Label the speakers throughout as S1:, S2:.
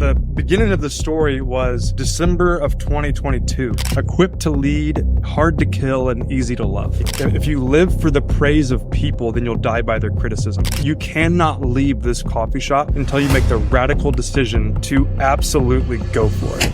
S1: The beginning of the story was December of 2022. Equipped to lead, hard to kill, and easy to love. If you live for the praise of people, then you'll die by their criticism. You cannot leave this coffee shop until you make the radical decision to absolutely go for it.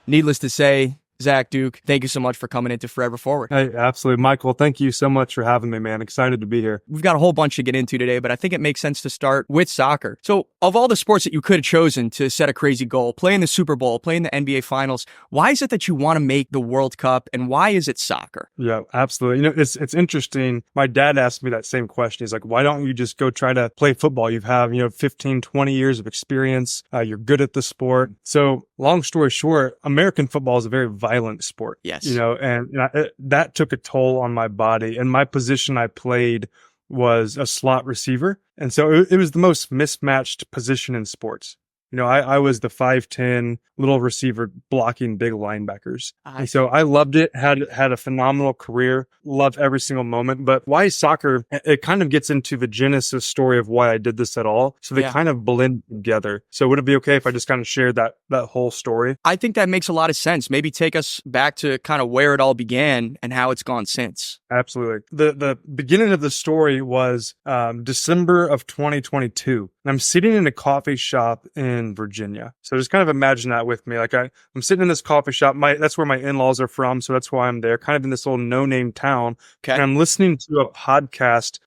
S2: Needless to say, Zach Duke, thank you so much for coming into Forever Forward.
S1: Hey, absolutely. Michael, thank you so much for having me, man. Excited to be here.
S2: We've got a whole bunch to get into today, but I think it makes sense to start with soccer. So of all the sports that you could have chosen to set a crazy goal, play in the Super Bowl, play in the NBA Finals, why is it that you want to make the World Cup, and why is it soccer?
S1: Yeah, absolutely. You know, it's interesting. My dad asked me that same question. He's like, why don't you just go try to play football? You have, 15, 20 years of experience. You're good at the sport. So long story short, American football is a very violent sport.
S2: Yes.
S1: That took a toll on my body. And my position I played was a slot receiver. And so it was the most mismatched position in sports. I was the 5'10" little receiver blocking big linebackers. And so I loved it, had a phenomenal career, loved every single moment. But why soccer? It kind of gets into the genesis story of why I did this at all. So they kind of blend together. So would it be okay if I just kind of shared that whole story?
S2: I think that makes a lot of sense. Maybe take us back to kind of where it all began and how it's gone since.
S1: Absolutely. The beginning of the story was December of 2022. And I'm sitting in a coffee shop in Virginia. So just kind of imagine that with me. Like I'm sitting in this coffee shop. That's where my in-laws are from. So that's why I'm there, kind of in this little no-name town.
S2: Okay.
S1: And I'm listening to a podcast.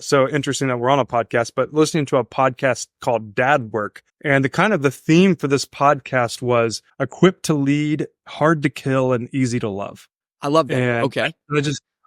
S1: So interesting that we're on a podcast, but listening to a podcast called Dad Work. And the theme for this podcast was equipped to lead, hard to kill, and easy to love.
S2: I love that.
S1: And
S2: okay.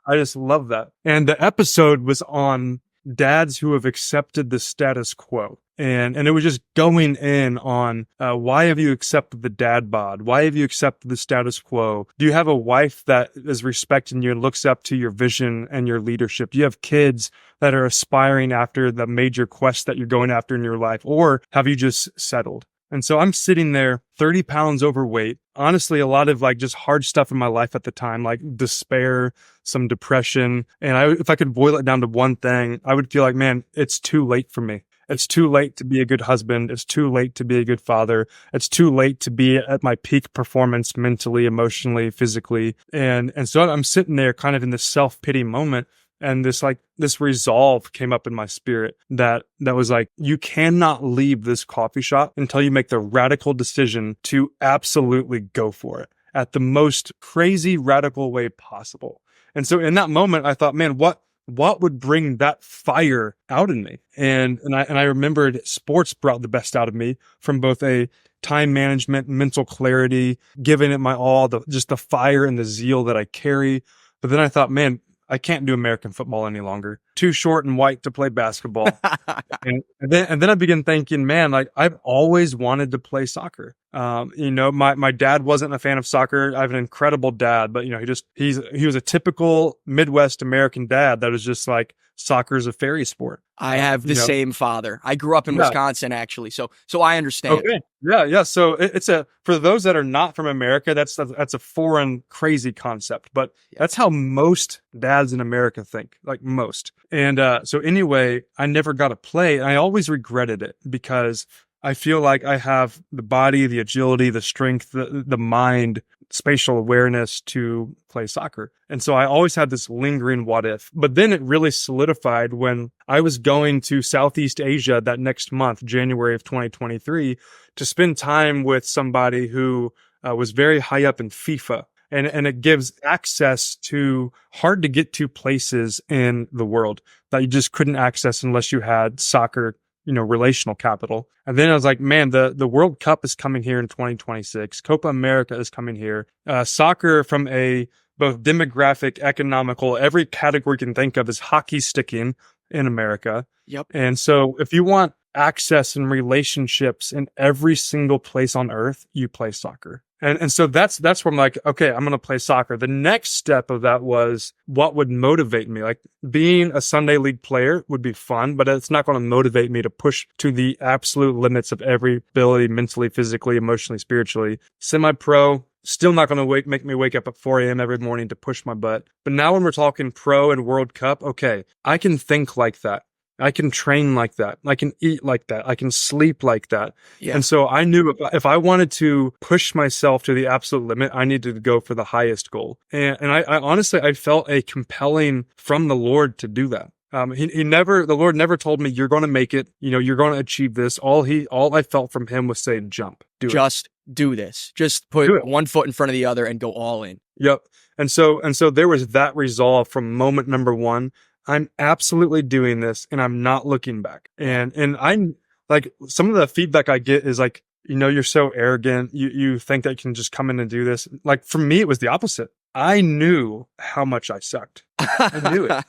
S1: I just love that. And the episode was on dads who have accepted the status quo. And it was just going in on why have you accepted the dad bod? Why have you accepted the status quo? Do you have a wife that is respecting you and looks up to your vision and your leadership? Do you have kids that are aspiring after the major quest that you're going after in your life? Or have you just settled? And so I'm sitting there 30 pounds overweight. Honestly, a lot of just hard stuff in my life at the time, like despair, some depression. And if I could boil it down to one thing, I would feel like, man, it's too late for me. It's too late to be a good husband. It's too late to be a good father. It's too late to be at my peak performance mentally, emotionally, physically. And so I'm sitting there kind of in this self-pity moment. And this resolve came up in my spirit that was like, you cannot leave this coffee shop until you make the radical decision to absolutely go for it at the most crazy radical way possible. And so in that moment, I thought, man, what would bring that fire out in me? And I remembered sports brought the best out of me from both a time management, mental clarity, giving it my all, just the fire and the zeal that I carry. But then I thought, man, I can't do American football any longer. Too short and white to play basketball. and then I began thinking, man, I've always wanted to play soccer. My dad wasn't a fan of soccer. I have an incredible dad, but he was a typical Midwest American dad that was just like, soccer is a fairy sport.
S2: I have the same father. I grew up in Wisconsin, actually. So I understand.
S1: Okay. Yeah. So it's for those that are not from America, that's a foreign, crazy concept, but that's how most dads in America think, like most. And, so anyway, I never got to play, and I always regretted it because I feel like I have the body, the agility, the strength, the mind, spatial awareness to play soccer. And so I always had this lingering what if. But then it really solidified when I was going to Southeast Asia that next month, January of 2023, to spend time with somebody who was very high up in FIFA. And it gives access to hard to get to places in the world that you just couldn't access unless you had soccer, relational capital. And then I was like, man, the World Cup is coming here in 2026. Copa America is coming here. Soccer from a both demographic, economical, every category you can think of is hockey sticking in America.
S2: Yep.
S1: And so if you want access and relationships in every single place on earth, you play soccer. And so that's where I'm like, okay, I'm going to play soccer. The next step of that was what would motivate me. Like being a Sunday league player would be fun, but it's not going to motivate me to push to the absolute limits of every ability, mentally, physically, emotionally, spiritually. Semi-pro, still not going to make me wake up at 4 a.m. every morning to push my butt. But now when we're talking pro and World Cup, okay, I can think like that. I can train like that. I can eat like that. I can sleep like that.
S2: Yeah.
S1: And so I knew if I wanted to push myself to the absolute limit, I needed to go for the highest goal. And I honestly, I felt a compelling from the Lord to do that. The Lord never told me you're going to make it. You're going to achieve this. All I felt from him was saying, jump, do it.
S2: Just do this. Just
S1: Do
S2: put
S1: it.
S2: one foot in front of the other and go all in.
S1: Yep. And so there was that resolve from moment number one. I'm absolutely doing this and I'm not looking back. And I'm like, some of the feedback I get is like, you're so arrogant. You think that you can just come in and do this. Like for me, it was the opposite. I knew how much I sucked. I knew it.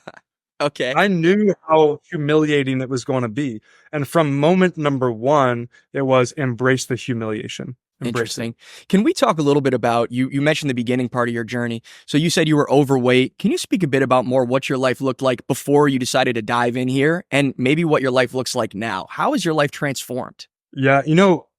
S2: Okay.
S1: I knew how humiliating it was going to be. And from moment number one, it was embrace the humiliation.
S2: Interesting. Can we talk a little bit about, you mentioned the beginning part of your journey. So you said you were overweight. Can you speak a bit about more what your life looked like before you decided to dive in here, and maybe what your life looks like now? How has your life transformed?
S1: Yeah,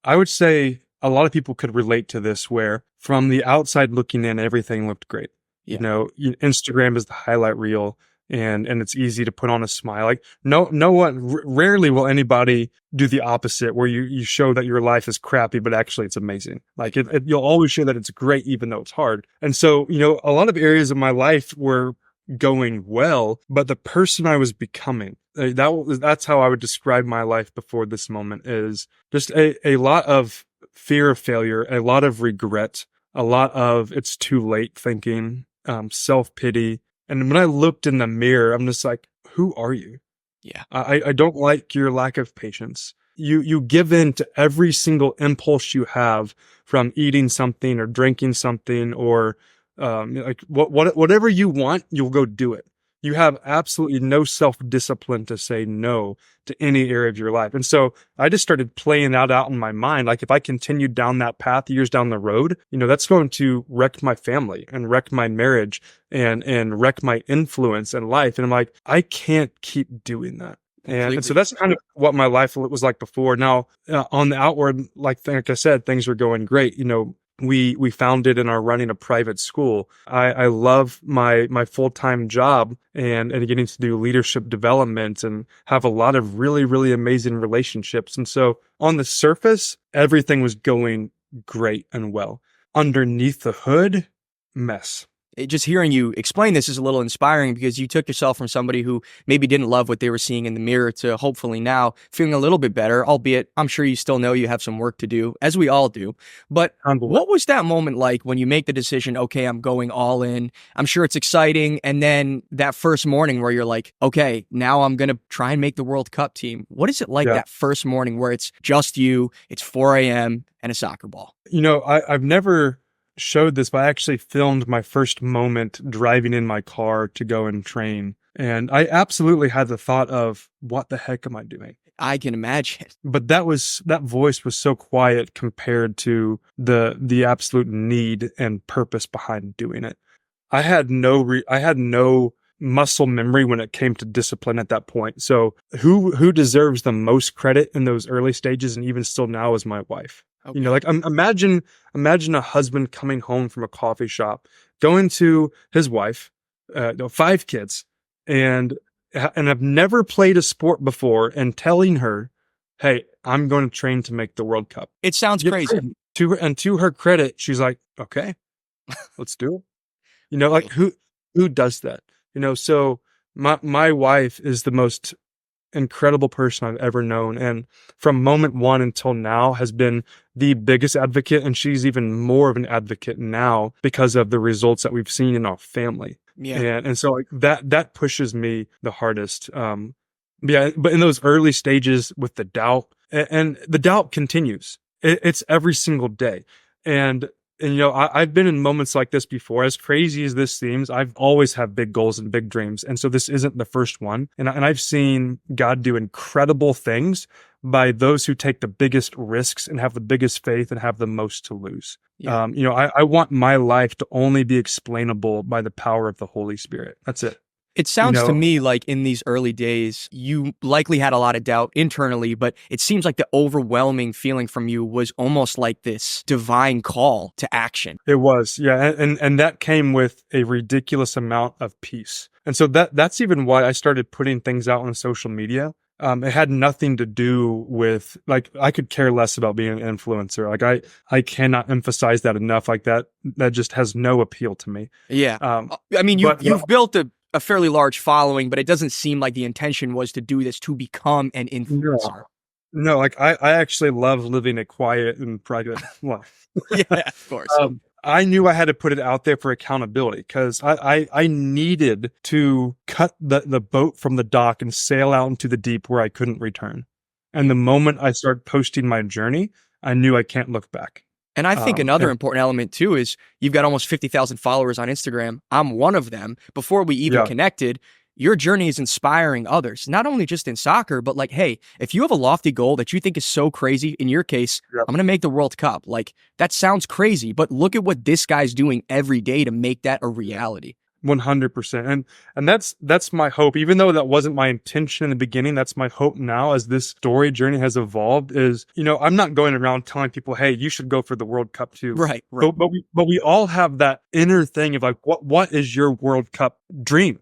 S1: I would say a lot of people could relate to this, where from the outside looking in, everything looked great.
S2: Yeah.
S1: Instagram is the highlight reel. And it's easy to put on a smile. Like no one, rarely will anybody do the opposite, where you show that your life is crappy, but actually it's amazing. Like you'll always show that it's great, even though it's hard. And so, a lot of areas of my life were going well, but the person I was becoming, that's how I would describe my life before this moment, is just a lot of fear of failure, a lot of regret, a lot of it's too late thinking, self-pity. And when I looked in the mirror, I'm just like, who are you?
S2: Yeah.
S1: I don't like your lack of patience. You give in to every single impulse you have, from eating something or drinking something, or like whatever you want, you'll go do it. You have absolutely no self-discipline to say no to any area of your life. And so I just started playing that out in my mind. Like if I continued down that path years down the road, that's going to wreck my family and wreck my marriage and wreck my influence in life. And I'm like, I can't keep doing that. And so that's kind of what my life was like before. Now, on the outward, like I said, things were going great. We founded and are running a private school. I love my full-time job and getting to do leadership development and have a lot of really, really amazing relationships. And so on the surface, everything was going great and well. Underneath the hood, mess.
S2: Just hearing you explain this is a little inspiring, because you took yourself from somebody who maybe didn't love what they were seeing in the mirror to hopefully now feeling a little bit better, albeit I'm sure you still know you have some work to do, as we all do. But what was that moment like when you make the decision, okay, I'm going all in? I'm sure it's exciting. And then that first morning where you're like, okay, now I'm going to try and make the World Cup team. What is it like that first morning where it's just you, it's 4 a.m. and a soccer ball?
S1: I've never showed this, but I actually filmed my first moment driving in my car to go and train. And I absolutely had the thought of, what the heck am I doing?
S2: I can imagine. But
S1: that voice was so quiet compared to the absolute need and purpose behind doing it. I had no muscle memory when it came to discipline at that point. So who deserves the most credit in those early stages, and even still now, is my wife. Okay. Like imagine a husband coming home from a coffee shop, going to his wife, 5 kids, and I've never played a sport before, and telling her, "Hey, I'm going to train to make the World Cup."
S2: It sounds crazy.
S1: To her credit, she's like, "Okay, let's do it." Like who does that? So my wife is the most incredible person I've ever known, and from moment one until now has been the biggest advocate, and she's even more of an advocate now because of the results that we've seen in our family. Yeah. And so like that pushes me the hardest. But in those early stages with the doubt, and the doubt continues. It's every single day. And I've been in moments like this before. As crazy as this seems, I've always had big goals and big dreams. And so this isn't the first one. And I've seen God do incredible things by those who take the biggest risks and have the biggest faith and have the most to lose. Yeah. I want my life to only be explainable by the power of the Holy Spirit. That's it.
S2: It sounds to me like in these early days, you likely had a lot of doubt internally, but it seems like the overwhelming feeling from you was almost like this divine call to action.
S1: It was, yeah. And that came with a ridiculous amount of peace. And so that's even why I started putting things out on social media, It had nothing to do with, like, I could care less about being an influencer. Like, I cannot emphasize that enough. Like, that just has no appeal to me.
S2: Yeah.
S1: Um,
S2: I mean,
S1: but
S2: you've built a fairly large following, but it doesn't seem like the intention was to do this to become an influencer.
S1: no, like, I actually love living a quiet and private life.
S2: Yeah, of course.
S1: I knew I had to put it out there for accountability because I needed to cut the boat from the dock and sail out into the deep where I couldn't return. And the moment I started posting my journey, I knew I can't look back.
S2: And I think another
S1: and-
S2: important element too is you've got almost 50,000 followers on Instagram. I'm one of them. Before we even
S1: Yeah.
S2: connected, your journey is inspiring others, not only just in soccer, but like, hey, if you have a lofty goal that you think is so crazy, in your case,
S1: Yep.
S2: I'm going to make the World Cup. Like, that sounds crazy, but look at what this guy's doing every day to make that a reality.
S1: 100%. And that's my hope. Even though that wasn't my intention in the beginning, that's my hope now as this story journey has evolved is, I'm not going around telling people, hey, you should go for the World Cup too.
S2: Right.
S1: But we all have that inner thing of like, what is your World Cup dream?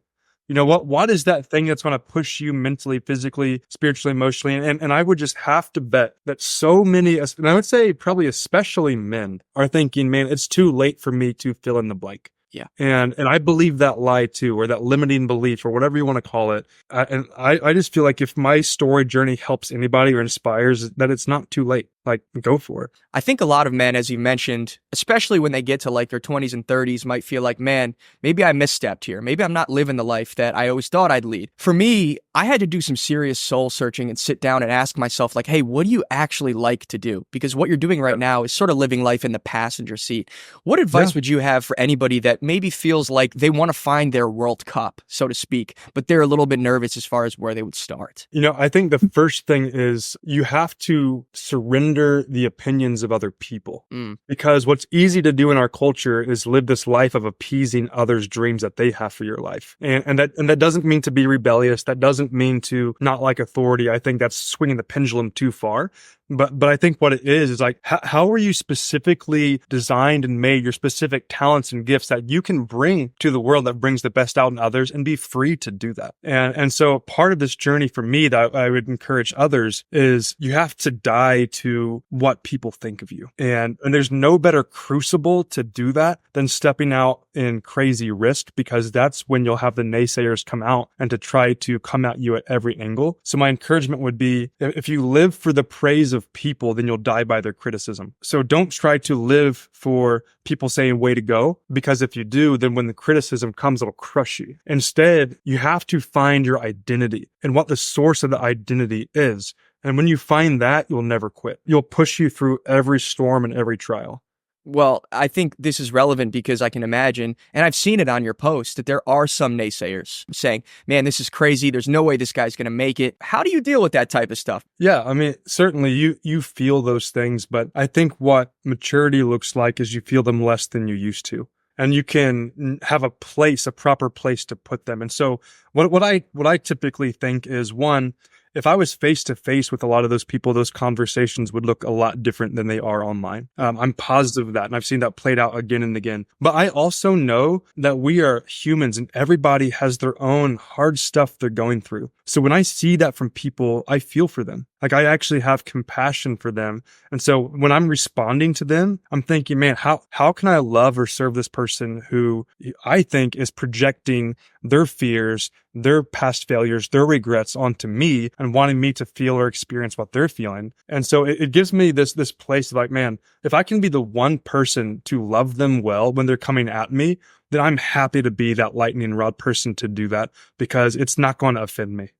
S1: What is that thing that's going to push you mentally, physically, spiritually, emotionally? And I would just have to bet that so many, and I would say probably especially men, are thinking, man, it's too late for me to fill in the blank.
S2: Yeah.
S1: And I believe that lie too, or that limiting belief, or whatever you want to call it. And I just feel like if my story journey helps anybody or inspires, that it's not too late. Like, go for it.
S2: I think a lot of men, as you mentioned, especially when they get to like their 20s and 30s, might feel like, man, maybe I misstepped here. Maybe I'm not living the life that I always thought I'd lead. For me, I had to do some serious soul searching and sit down and ask myself, like, hey, what do you actually like to do? Because what you're doing right now is sort of living life in the passenger seat. What advice would you have for anybody that maybe feels like they want to find their World Cup, so to speak, but they're a little bit nervous as far as where they would start?
S1: I think the first thing is you have to surrender the opinions of other people. Because what's easy to do in our culture is live this life of appeasing others' dreams that they have for your life. And that doesn't mean to be rebellious. That doesn't mean to not like authority. I think that's swinging the pendulum too far. But I think what it is like, how are you specifically designed and made, your specific talents and gifts that you can bring to the world that brings the best out in others, and be free to do that. And so part of this journey for me that I would encourage others is you have to die to what people think of you. And there's no better crucible to do that than stepping out in crazy risk, because that's when you'll have the naysayers come out and to try to come at you at every angle. So my encouragement would be, if you live for the praise of people, then you'll die by their criticism. So don't try to live for people saying way to go, because if you do, then when the criticism comes, it'll crush you. Instead, you have to find your identity and what the source of the identity is. And when you find that, you'll never quit. You'll push you through every storm and every trial.
S2: Well, I think this is relevant because I can imagine, and I've seen it on your post, that there are some naysayers saying, man, this is crazy. There's no way this guy's going to make it. How do you deal with that type of stuff?
S1: Yeah, I mean, certainly you feel those things, but I think what maturity looks like is you feel them less than you used to. And you can have a proper place to put them. And so what I typically think is, one, if I was face to face with a lot of those people, those conversations would look a lot different than they are online. I'm positive of that. And I've seen that played out again and again. But I also know that we are humans and everybody has their own hard stuff they're going through. So when I see that from people, I feel for them. Like, I actually have compassion for them. And so when I'm responding to them, I'm thinking, man, how can I love or serve this person who I think is projecting their fears, their past failures, their regrets onto me and wanting me to feel or experience what they're feeling. And so it gives me this place of like, man, if I can be the one person to love them well when they're coming at me, then I'm happy to be that lightning rod person to do that, because it's not going to offend me.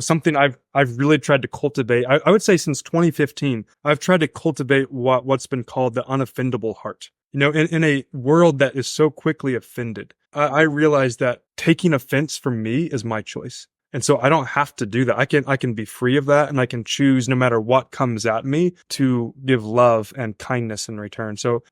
S1: Something I've really tried to cultivate. I would say since 2015, I've tried to cultivate what's been called the unoffendable heart. In a world that is so quickly offended, I realized that taking offense for me is my choice. And so I don't have to do that. I can be free of that, and I can choose, no matter what comes at me, to give love and kindness in return. So,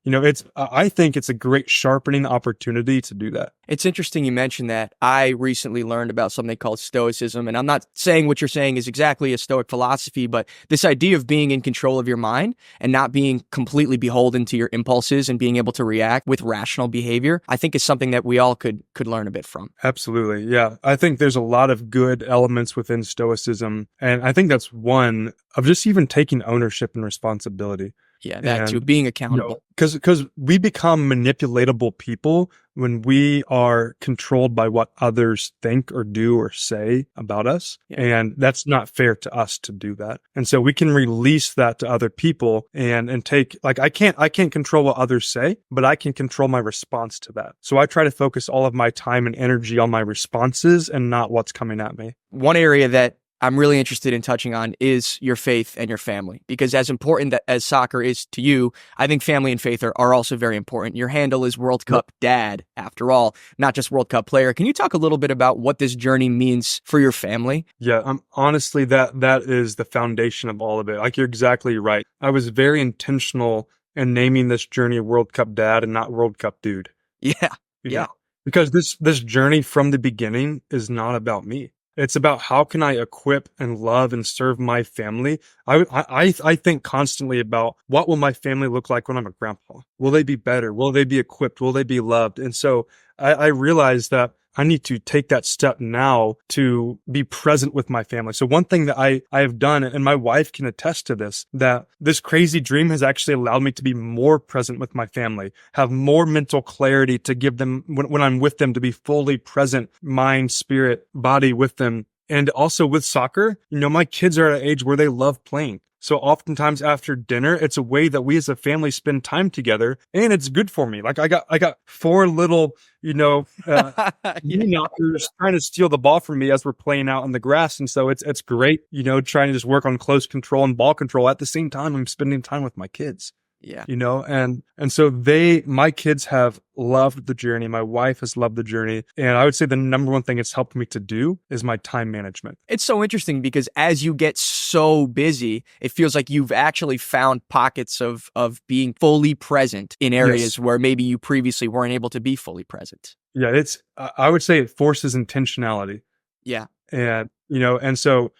S1: I think it's a great sharpening opportunity to do that.
S2: It's interesting you mentioned that. I recently learned about something called Stoicism, and I'm not saying what you're saying is exactly a Stoic philosophy, but this idea of being in control of your mind and not being completely beholden to your impulses and being able to react with rational behavior, I think is something that we all could learn a bit from.
S1: Absolutely. Yeah. I think there's a lot of good good elements within Stoicism. And I think that's one of just even taking ownership and responsibility.
S2: Yeah, that too,
S1: And,
S2: being accountable.
S1: because we become manipulatable people when we are controlled by what others think or do or say about us.
S2: Yeah.
S1: And that's not fair to us to do that. And so we can release that to other people and take, like, I can't control what others say, but I can control my response to that. So I try to focus all of my time and energy on my responses and not what's coming at me.
S2: One area that I'm really interested in touching on is your faith and your family, because as important as soccer is to you, I think family and faith are also very important. Your handle is World Cup Dad, after all, not just World Cup player. Can you talk a little bit about what this journey means for your family?
S1: Yeah, honestly, that is the foundation of all of it. Like, you're exactly right. I was very intentional in naming this journey World Cup Dad and not World Cup Dude.
S2: Yeah.
S1: You
S2: Yeah.
S1: know? Because this journey from the beginning is not about me. It's about how can I equip and love and serve my family. I think constantly about what will my family look like when I'm a grandpa? Will they be better? Will they be equipped? Will they be loved? And so I realized that I need to take that step now to be present with my family. So one thing that I have done, and my wife can attest to this, that this crazy dream has actually allowed me to be more present with my family, have more mental clarity to give them when I'm with them, to be fully present, mind, spirit, body with them. And also with soccer, my kids are at an age where they love playing. So oftentimes after dinner, it's a way that we as a family spend time together, and it's good for me. Like, I got four little, knockers trying to steal the ball from me as we're playing out in the grass. And so it's great, trying to just work on close control and ball control. At the same time, I'm spending time with my kids.
S2: Yeah.
S1: And so my kids have loved the journey. My wife has loved the journey. And I would say the number one thing it's helped me to do is my time management.
S2: It's so interesting because as you get so busy, it feels like you've actually found pockets of being fully present in areas where maybe you previously weren't able to be fully present.
S1: Yeah. I would say it forces intentionality.
S2: Yeah.
S1: And, and so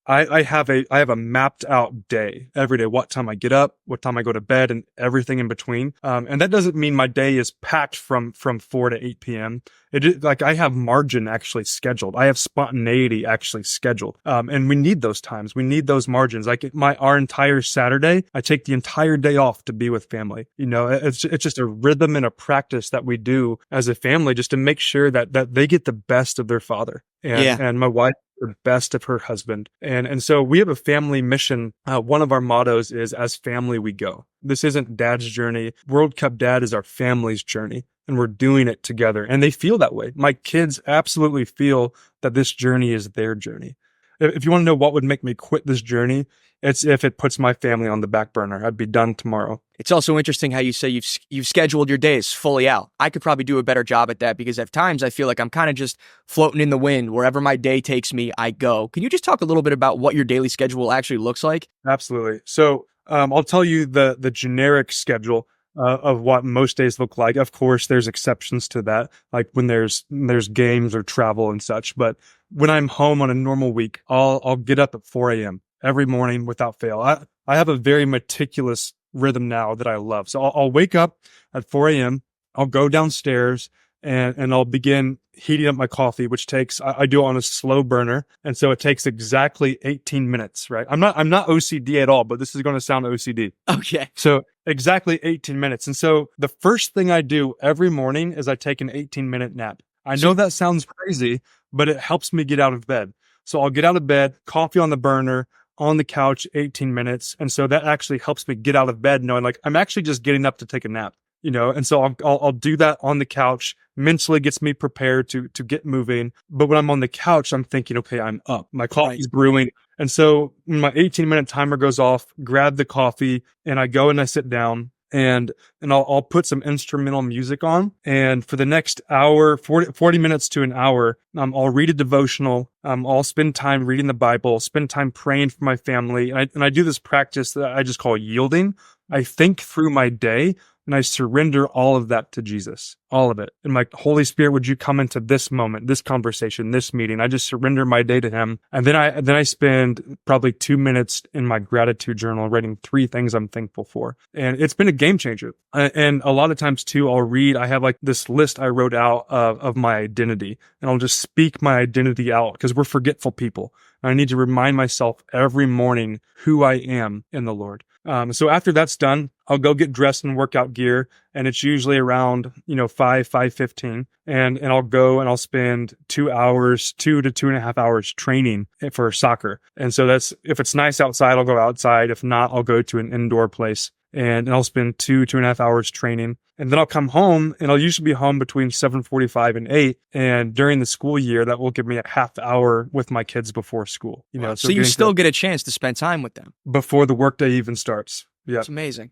S1: I have a mapped out day every day, what time I get up, what time I go to bed, and everything in between. And that doesn't mean my day is packed from 4 to 8 p.m. It is like I have margin actually scheduled. I have spontaneity actually scheduled. And we need those times. We need those margins. Like our entire Saturday, I take the entire day off to be with family. It's just a rhythm and a practice that we do as a family just to make sure that they get the best of their father. And my wife, the best of her husband. And so we have a family mission. One of our mottos is, as family we go. This isn't Dad's journey. World Cup Dad is our family's journey, and we're doing it together. And they feel that way. My kids absolutely feel that this journey is their journey. If you want to know what would make me quit this journey, it's if it puts my family on the back burner. I'd be done tomorrow. It's
S2: also interesting how you say you've scheduled your days fully out. I could probably do a better job at that because at times I feel like I'm kind of just floating in the wind. Wherever my day takes me, I go. Can you just talk a little bit about what your daily schedule actually looks like?
S1: Absolutely. So I'll tell you the generic schedule of what most days look like. Of course, there's exceptions to that, like when there's games or travel and such. But when I'm home on a normal week, I'll get up at 4 a.m. every morning without fail. I have a very meticulous rhythm now that I love. So I'll wake up at 4 a.m. I'll go downstairs and I'll begin heating up my coffee, which takes, I do it on a slow burner. And so it takes exactly 18 minutes, right? I'm not OCD at all, but this is going to sound OCD.
S2: Okay.
S1: So exactly 18 minutes. And so the first thing I do every morning is I take an 18-minute nap. I know that sounds crazy, but it helps me get out of bed. So I'll get out of bed, coffee on the burner, on the couch, 18 minutes. And so that actually helps me get out of bed knowing like I'm actually just getting up to take a nap, and so I'll do that on the couch. Mentally gets me prepared to get moving. But when I'm on the couch, I'm thinking, okay, I'm up. My coffee's brewing. And so when my 18-minute timer goes off, grab the coffee and I go and I sit down and I'll put some instrumental music on. And for the next hour, 40 minutes to an hour, I'll read a devotional. I'll spend time reading the Bible, spend time praying for my family. And I do this practice that I just call yielding. I think through my day and I surrender all of that to Jesus, all of it. And like, Holy Spirit, would you come into this moment, this conversation, this meeting? I just surrender my day to him. And then I spend probably 2 minutes in my gratitude journal writing 3 things I'm thankful for. And it's been a game changer. And a lot of times too, I have like this list I wrote out of my identity, and I'll just speak my identity out because we're forgetful people. I need to remind myself every morning who I am in the Lord. So after that's done, I'll go get dressed in workout gear, and it's usually around, 5:15. And I'll go and I'll spend 2 hours, 2 to 2.5 hours training for soccer. And so if it's nice outside, I'll go outside. If not, I'll go to an indoor place and I'll spend 2.5 hours training. And then I'll come home, and I'll usually be home between 7:45 and 8. And during the school year, that will give me a half hour with my kids before school.
S2: Wow. So you still get a chance to spend time with them
S1: before the workday even starts. Yeah.
S2: That's amazing.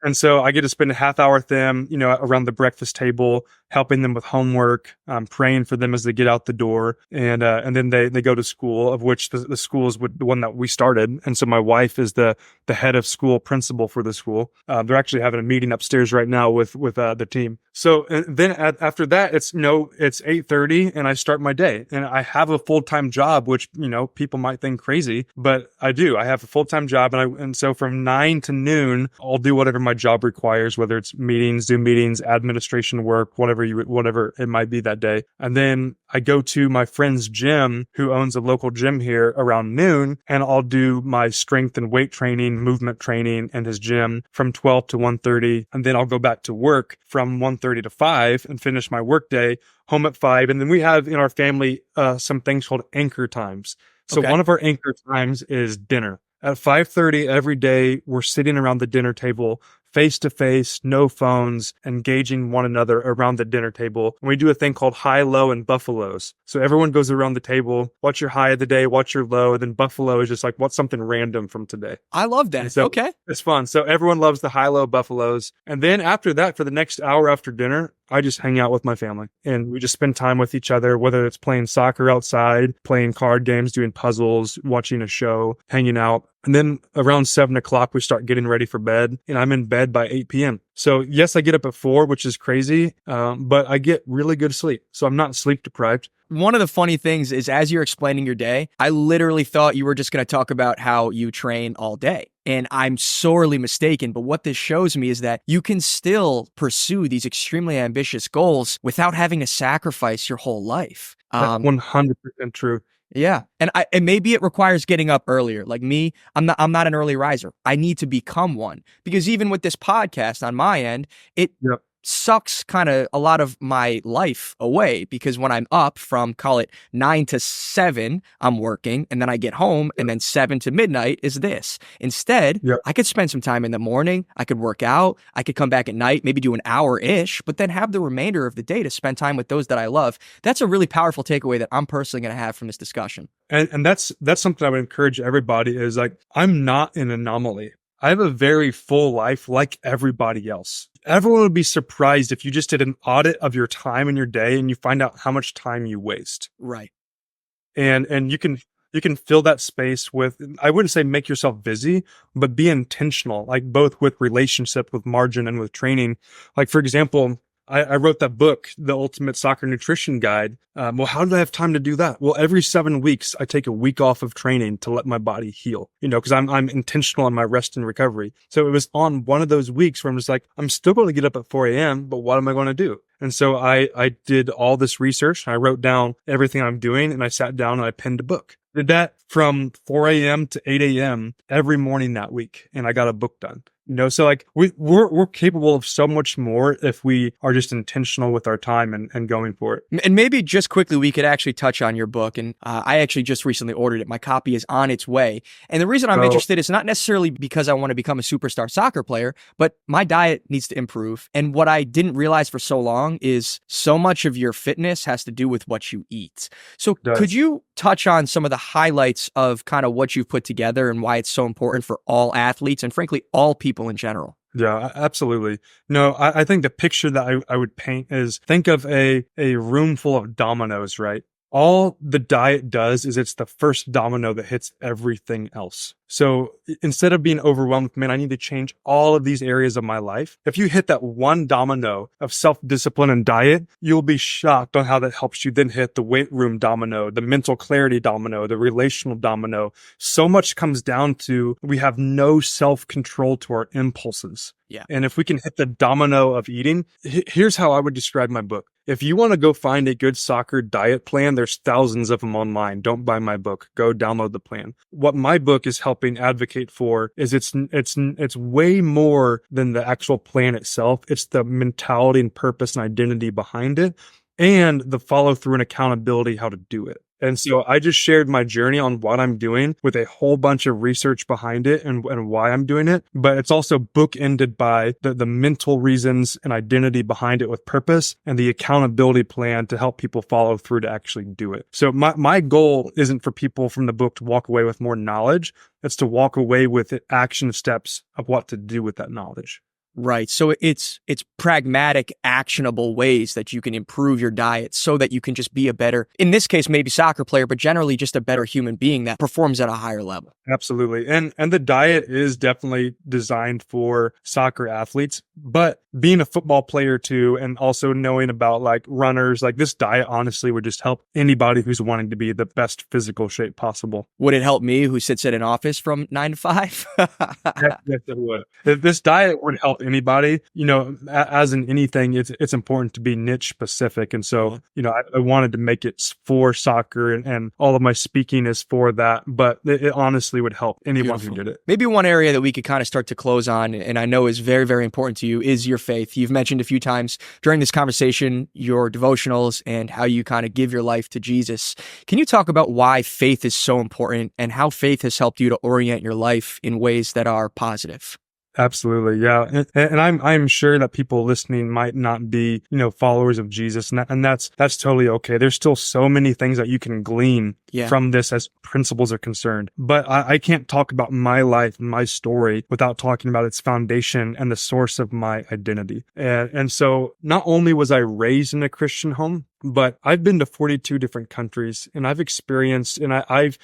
S1: And so I get to spend a half hour with them, around the breakfast table, helping them with homework, praying for them as they get out the door. And then they go to school, of which the school is the one that we started. And so my wife is the head of school principal for the school. They're actually having a meeting upstairs right now with the team. So and then after that, it's 8:30 and I start my day, and I have a full-time job, which, people might think crazy, but I do. I have a full-time job, and so from 9 to noon, I'll do whatever my job requires, whether it's meetings, Zoom meetings, administration work, whatever it might be that day. And then I go to my friend's gym, who owns a local gym here, around noon, and I'll do my strength and weight training, movement training in his gym from 12 to 1:30. And then I'll go back to work from 1:30 to 5 and finish my work day, home at 5. And then we have in our family some things called anchor times. So one of our anchor times is dinner. At 5:30 every day, we're sitting around the dinner table, face to face, no phones, engaging one another around the dinner table. And we do a thing called high, low, and buffaloes. So everyone goes around the table, what's your high of the day, what's your low, and then buffalo is just like, what's something random from today.
S2: I love that.
S1: So
S2: okay.
S1: It's fun. So everyone loves the high, low buffaloes. And then after that, for the next hour after dinner, I just hang out with my family, and we just spend time with each other, whether it's playing soccer outside, playing card games, doing puzzles, watching a show, hanging out. And then around 7 o'clock, we start getting ready for bed, and I'm in bed by 8 p.m. So yes, I get up at 4, which is crazy, but I get really good sleep. So I'm not sleep deprived.
S2: One of the funny things is, as you're explaining your day, I literally thought you were just going to talk about how you train all day. And I'm sorely mistaken. But what this shows me is that you can still pursue these extremely ambitious goals without having to sacrifice your whole life.
S1: That's 100% true.
S2: Yeah. And maybe it requires getting up earlier. Like me, I'm not an early riser. I need to become one, because even with this podcast on my end, it sucks kind of a lot of my life away, because when I'm up from, call it 9 to 7, I'm working, and then I get home, and then 7 to midnight is this. Instead, I could spend some time in the morning. I could work out. I could come back at night, maybe do an hour-ish, but then have the remainder of the day to spend time with those that I love. That's a really powerful takeaway that I'm personally going to have from this discussion.
S1: And that's something I would encourage everybody is, like, I'm not an anomaly. I have a very full life like everybody else. Everyone would be surprised if you just did an audit of your time in your day and you find out how much time you waste.
S2: Right.
S1: And you can fill that space with, I wouldn't say make yourself busy, but be intentional, like both with relationship, with margin, and with training. Like, for example, I wrote that book, The Ultimate Soccer Nutrition Guide. Well, how did I have time to do that? Well, every 7 weeks, I take a week off of training to let my body heal, because I'm intentional in my rest and recovery. So it was on one of those weeks where I'm just like, I'm still going to get up at 4 a.m., but what am I going to do? And so I did all this research. I wrote down everything I'm doing, and I sat down and I penned a book. Did that from 4 a.m. to 8 a.m. every morning that week, and I got a book done. So like we're capable of so much more if we are just intentional with our time and going for it.
S2: And maybe just quickly, we could actually touch on your book. And I actually just recently ordered it. My copy is on its way. And the reason I'm interested is not necessarily because I want to become a superstar soccer player, but my diet needs to improve. And what I didn't realize for so long is so much of your fitness has to do with what you eat. So could you touch on some of the highlights of kind of what you've put together and why it's so important for all athletes and frankly, all people in general?
S1: Yeah, absolutely. No, I think the picture that I would paint is, think of a room full of dominoes, right? all the diet does is it's the first domino that hits everything else. So instead of being overwhelmed with, man, I need to change all of these areas of my life. If you hit that one domino of self-discipline and diet, you'll be shocked on how that helps you then hit the weight room domino, the mental clarity domino, the relational domino. So much comes down to we have no self-control to our impulses.
S2: Yeah.
S1: And if we can hit the domino of eating, here's how I would describe my book. If you want to go find a good soccer diet plan, there's thousands of them online. Don't buy my book. Go download the plan. What my book is helping advocate for is it's way more than the actual plan itself. It's the mentality and purpose and identity behind it, and the follow through and accountability how to do it. And so I just shared my journey on what I'm doing with a whole bunch of research behind it and why I'm doing it. But it's also bookended by the mental reasons and identity behind it with purpose and the accountability plan to help people follow through to actually do it. So my goal isn't for people from the book to walk away with more knowledge. It's to walk away with action steps of what to do with that knowledge.
S2: Right. So it's pragmatic, actionable ways that you can improve your diet so that you can just be a better, in this case, maybe soccer player, but generally just a better human being that performs at a higher level.
S1: Absolutely. And the diet is definitely designed for soccer athletes, but being a football player too, and also knowing about like runners, like this diet honestly would just help anybody who's wanting to be the best physical shape possible.
S2: Would it help me who sits at an office from 9 to 5?
S1: Yes, it would. This diet would help anybody. As in anything, it's important to be niche specific. And so, I wanted to make it for soccer and all of my speaking is for that, but it honestly would help anyone who did it.
S2: Maybe one area that we could kind of start to close on, and I know is very, very important to you, is your faith. You've mentioned a few times during this conversation, your devotionals and how you kind of give your life to Jesus. Can you talk about why faith is so important and how faith has helped you to orient your life in ways that are positive?
S1: Absolutely. Yeah. And I'm sure that people listening might not be, followers of Jesus, and that's totally okay. There's still so many things that you can glean from this as principles are concerned. But I can't talk about my life and my story without talking about its foundation and the source of my identity. And so not only was I raised in a Christian home, but I've been to 42 different countries, and I've experienced and I've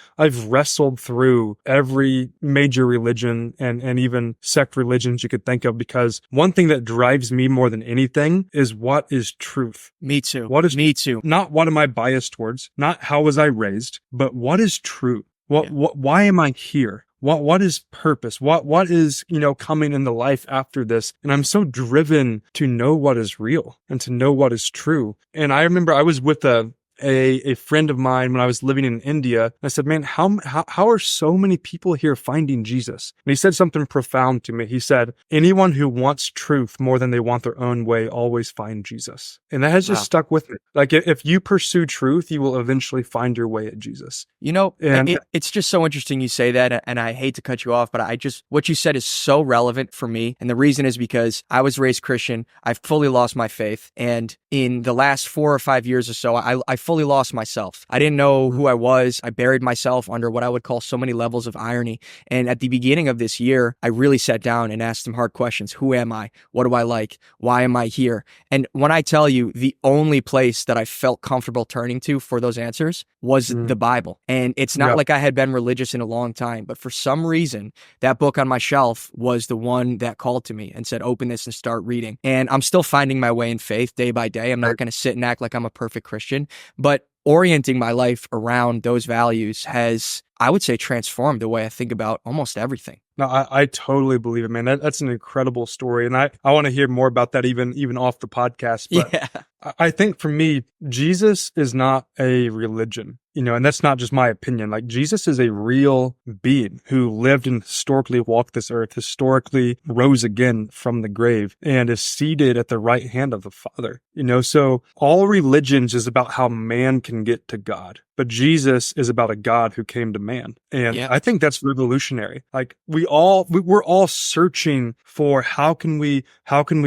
S1: wrestled through every major religion and even sect religions you could think of, because one thing that drives me more than anything is what is truth.
S2: Me too.
S1: Me too. Not what am I biased towards, not how was I raised, but what is true? Why am I here? What is purpose? What is, coming in the life after this? And I'm so driven to know what is real and to know what is true. And I remember I was with a friend of mine when I was living in India. I said, man, how are so many people here finding Jesus? And he said something profound to me. He said, anyone who wants truth more than they want their own way always find Jesus. And that has just stuck with me. Like if you pursue truth, you will eventually find your way at Jesus.
S2: It's just so interesting you say that, and I hate to cut you off, but what you said is so relevant for me. And the reason is because I was raised Christian. I've fully lost my faith. And in the last 4 or 5 years or so, I fully lost myself. I didn't know who I was. I buried myself under what I would call so many levels of irony. And at the beginning of this year, I really sat down and asked some hard questions. Who am I? What do I like? Why am I here? And when I tell you, the only place that I felt comfortable turning to for those answers was the Bible. And it's not like I had been religious in a long time, but for some reason, that book on my shelf was the one that called to me and said, open this and start reading. And I'm still finding my way in faith day by day. I'm not going to sit and act like I'm a perfect Christian, but orienting my life around those values has, I would say, transformed the way I think about almost everything.
S1: No, I totally believe it, man. That's an incredible story. And I want to hear more about that even off the podcast. But I think for me, Jesus is not a religion, and that's not just my opinion. Like Jesus is a real being who lived and historically walked this earth, historically rose again from the grave, and is seated at the right hand of the Father. So all religions is about how man can get to God. But Jesus is about a God who came to man. And I think that's revolutionary. Like we're all searching for how can we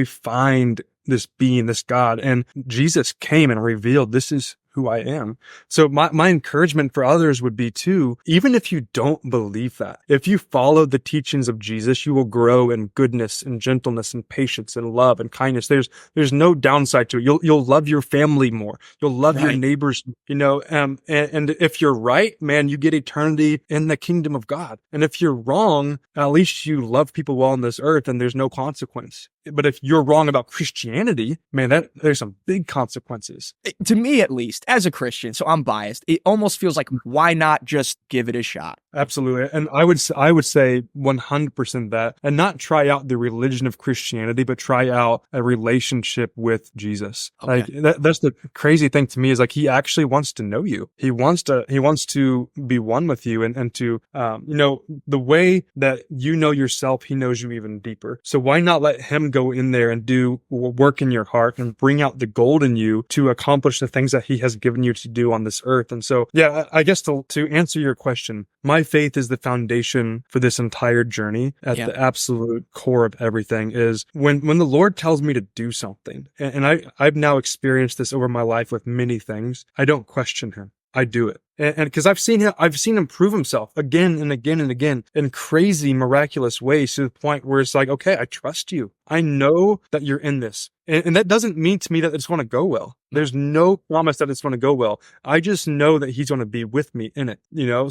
S1: find this being, this God. And Jesus came and revealed this is who I am. So my encouragement for others would be too, even if you don't believe that, if you follow the teachings of Jesus, you will grow in goodness and gentleness and patience and love and kindness. There's no downside to it. You'll love your family more. You'll love your
S2: Right.
S1: neighbors, and if you're right, man, you get eternity in the kingdom of God. And if you're wrong, at least you love people well on this earth and there's no consequence. But if you're wrong about Christianity, man, there's some big consequences.
S2: To me, at least, as a Christian, so I'm biased, it almost feels like, why not just give it a shot?
S1: Absolutely. And I would say 100% that, and not try out the religion of Christianity, but try out a relationship with Jesus.
S2: Okay.
S1: Like that's the crazy thing to me, is like, he actually wants to know you. He wants to be one with you, and to, the way that you know yourself, he knows you even deeper. So why not let him go in there and do work in your heart and bring out the gold in you to accomplish the things that he has given you to do on this earth? And so, yeah, I guess to answer your question, my faith is the foundation for this entire journey. At the absolute core of everything is when the Lord tells me to do something, and I've now experienced this over my life with many things, I don't question him. I do it. And because I've seen him prove himself again and again and again in crazy, miraculous ways, to the point where it's like, okay, I trust you. I know that you're in this. And that doesn't mean to me that it's going to go well. There's no promise that it's going to go well. I just know that he's going to be with me in it,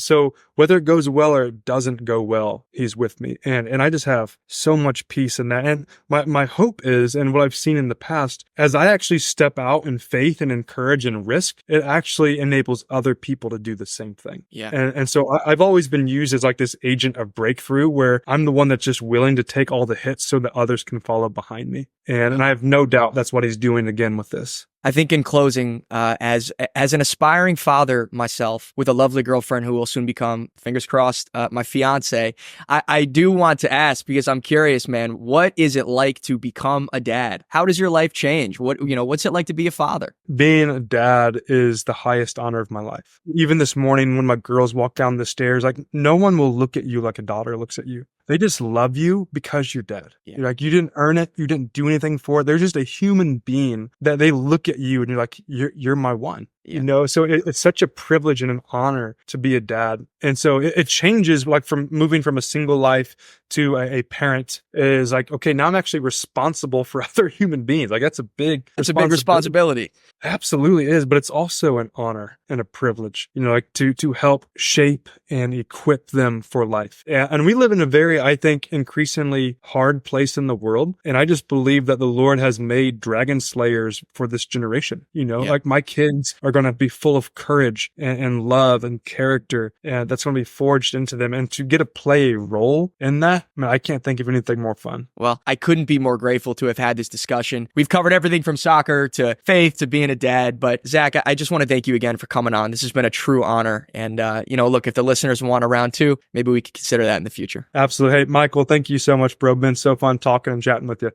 S1: So whether it goes well or it doesn't go well, he's with me. And I just have so much peace in that. And my hope is, and what I've seen in the past, as I actually step out in faith and encourage and risk, it actually enables other people to do the same thing.
S2: Yeah.
S1: And so I've always been used as like this agent of breakthrough, where I'm the one that's just willing to take all the hits so that others can follow behind me. And I have no doubt that's what he's doing again with this.
S2: I think in closing, as an aspiring father myself, with a lovely girlfriend who will soon become, fingers crossed, my fiance, I do want to ask, because I'm curious, man, what is it like to become a dad? How does your life change? What's it like to be a father?
S1: Being a dad is the highest honor of my life. Even this morning when my girls walk down the stairs, like, no one will look at you like a daughter looks at you. They just love you because you're dad.
S2: Yeah.
S1: You're like, you didn't earn it. You didn't do anything for it. They're just a human being that they look at you and you're like, you're my one.
S2: Yeah.
S1: So it's such a privilege and an honor to be a dad. And so it changes, like, from moving from a single life to a parent, is like, okay, now I'm actually responsible for other human beings. Like, that's a big
S2: responsibility.
S1: Absolutely is, but it's also an honor and a privilege, like to help shape and equip them for life. And we live in a very, I think, increasingly hard place in the world. And I just believe that the Lord has made dragon slayers for this generation. Like, my kids are going to be full of courage and love and character, and that's going to be forged into them. And to get to play a role in that, I can't think of anything more fun.
S2: Well, I couldn't be more grateful to have had this discussion. We've covered everything from soccer to faith to being a dad. But Zach, I just want to thank you again for coming on. This has been a true honor. And, look, if the listeners want a round two, maybe we could consider that in the future.
S1: Absolutely. Hey, Michael, thank you so much, bro. Been so fun talking and chatting with you.